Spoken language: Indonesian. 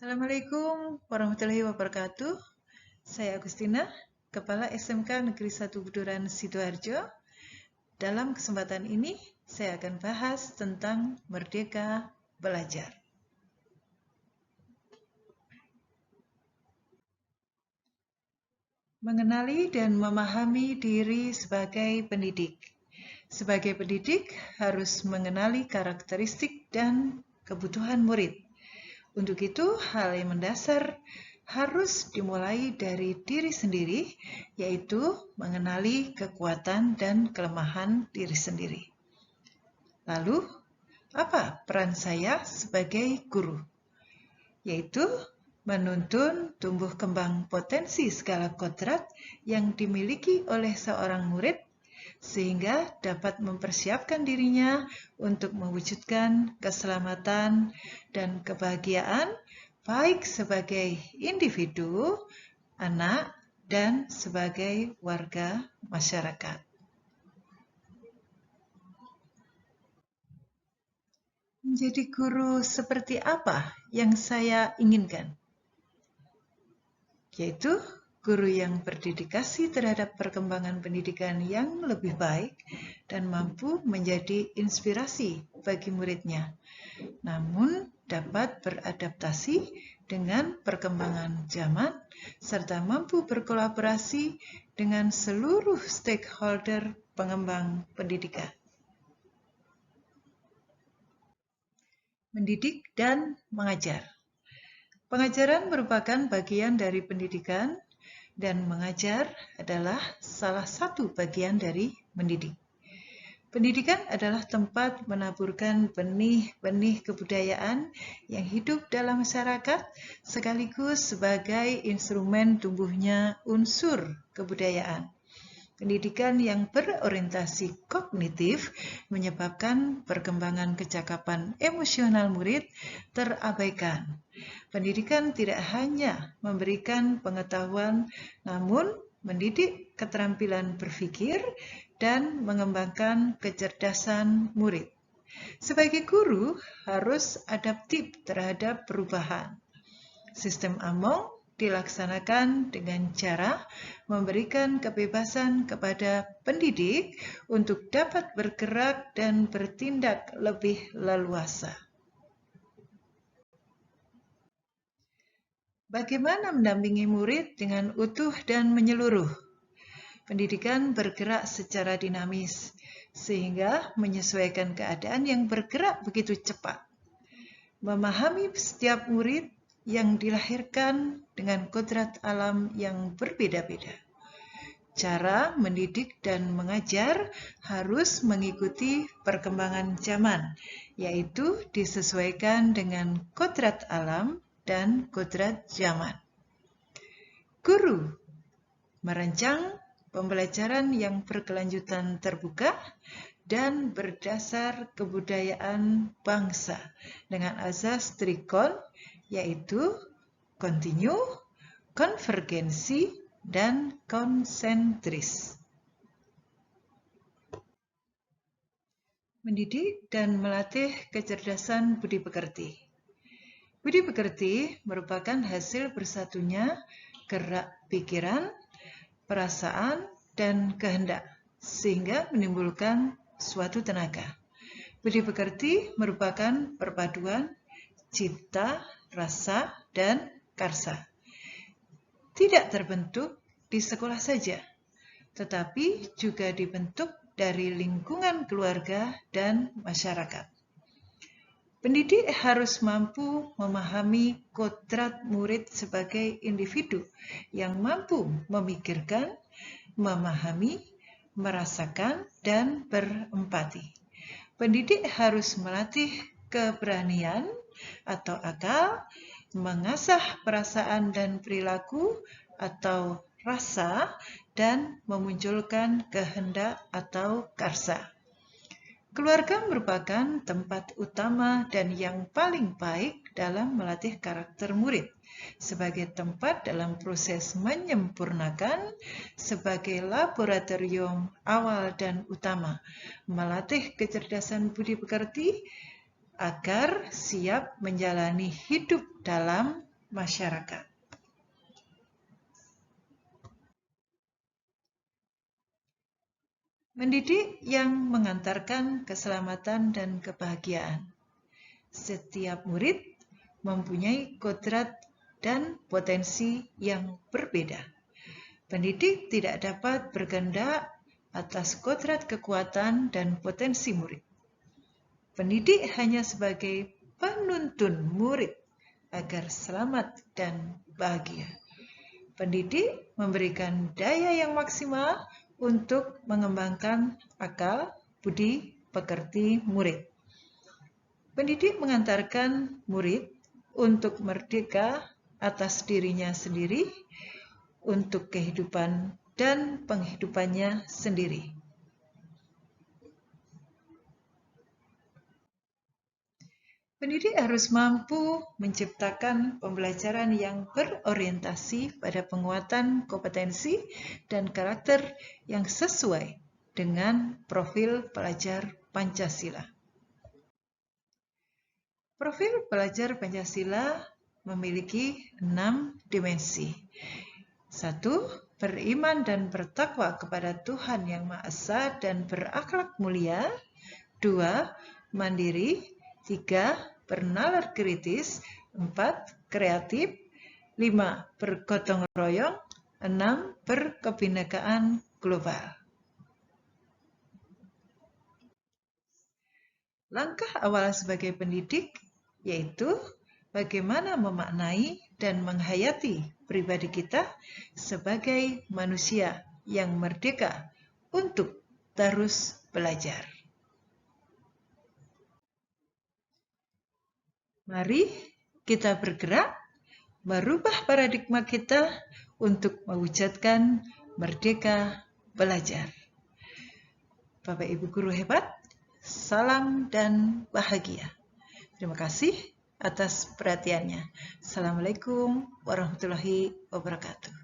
Assalamualaikum warahmatullahi wabarakatuh. Saya Agustina, Kepala SMK Negeri 1 Buduran Sidoarjo. Dalam kesempatan ini, saya akan bahas tentang merdeka belajar. Mengenali dan memahami diri sebagai pendidik. Sebagai pendidik, harus mengenali karakteristik dan kebutuhan murid. Untuk itu, hal yang mendasar harus dimulai dari diri sendiri, yaitu mengenali kekuatan dan kelemahan diri sendiri. Lalu, apa peran saya sebagai guru? Yaitu menuntun tumbuh kembang potensi skala kodrat yang dimiliki oleh seorang murid sehingga dapat mempersiapkan dirinya untuk mewujudkan keselamatan dan kebahagiaan baik sebagai individu, anak, dan sebagai warga masyarakat. Menjadi guru seperti apa yang saya inginkan? Yaitu guru yang berdedikasi terhadap perkembangan pendidikan yang lebih baik dan mampu menjadi inspirasi bagi muridnya, namun dapat beradaptasi dengan perkembangan zaman serta mampu berkolaborasi dengan seluruh stakeholder pengembang pendidikan. Mendidik dan mengajar. Pengajaran merupakan bagian dari pendidikan dan mengajar adalah salah satu bagian dari mendidik. Pendidikan adalah tempat menaburkan benih-benih kebudayaan yang hidup dalam masyarakat sekaligus sebagai instrumen tumbuhnya unsur kebudayaan. Pendidikan yang berorientasi kognitif menyebabkan perkembangan kecakapan emosional murid terabaikan. Pendidikan tidak hanya memberikan pengetahuan, namun mendidik keterampilan berpikir dan mengembangkan kecerdasan murid. Sebagai guru, harus adaptif terhadap perubahan. Sistem Among dilaksanakan dengan cara memberikan kebebasan kepada pendidik untuk dapat bergerak dan bertindak lebih leluasa. Bagaimana mendampingi murid dengan utuh dan menyeluruh? Pendidikan bergerak secara dinamis, sehingga menyesuaikan keadaan yang bergerak begitu cepat. Memahami setiap murid yang dilahirkan dengan kodrat alam yang berbeda-beda. Cara mendidik dan mengajar harus mengikuti perkembangan zaman, yaitu disesuaikan dengan kodrat alam dan kodrat zaman. Guru merancang pembelajaran yang berkelanjutan terbuka dan berdasar kebudayaan bangsa dengan azas trikon, yaitu kontinu, konvergensi, dan konsentris. Mendidik dan melatih kecerdasan budi pekerti. Budi pekerti merupakan hasil bersatunya gerak pikiran, perasaan, dan kehendak, sehingga menimbulkan suatu tenaga. Budi pekerti merupakan perpaduan cipta, rasa, dan karsa. Tidak terbentuk di sekolah saja, tetapi juga dibentuk dari lingkungan keluarga dan masyarakat. Pendidik harus mampu memahami kodrat murid sebagai individu yang mampu memikirkan, memahami, merasakan, dan berempati. Pendidik harus melatih keberanian atau akal, mengasah perasaan dan perilaku atau rasa, dan memunculkan kehendak atau karsa. Keluarga merupakan tempat utama dan yang paling baik dalam melatih karakter murid, sebagai tempat dalam proses menyempurnakan, sebagai laboratorium awal dan utama, melatih kecerdasan budi pekerti agar siap menjalani hidup dalam masyarakat. Mendidik yang mengantarkan keselamatan dan kebahagiaan. Setiap murid mempunyai kodrat dan potensi yang berbeda. Pendidik tidak dapat berkehendak atas kodrat, kekuatan, dan potensi murid. Pendidik hanya sebagai penuntun murid agar selamat dan bahagia. Pendidik memberikan daya yang maksimal untuk mengembangkan akal, budi, pekerti murid. Pendidik mengantarkan murid untuk merdeka atas dirinya sendiri, untuk kehidupan dan penghidupannya sendiri. Pendidik harus mampu menciptakan pembelajaran yang berorientasi pada penguatan kompetensi dan karakter yang sesuai dengan profil pelajar Pancasila. Profil pelajar Pancasila memiliki 6 dimensi. 1. Beriman dan bertakwa kepada Tuhan Yang Maha Esa dan berakhlak mulia. 2. Mandiri. 3. Bernalar kritis. 4. Kreatif. 5. Bergotong royong. 6. Berkebinekaan global. Langkah awal sebagai pendidik yaitu bagaimana memaknai dan menghayati pribadi kita sebagai manusia yang merdeka untuk terus belajar. Mari kita bergerak merubah paradigma kita untuk mewujudkan merdeka belajar. Bapak Ibu guru hebat, salam dan bahagia. Terima kasih atas perhatiannya. Assalamualaikum warahmatullahi wabarakatuh.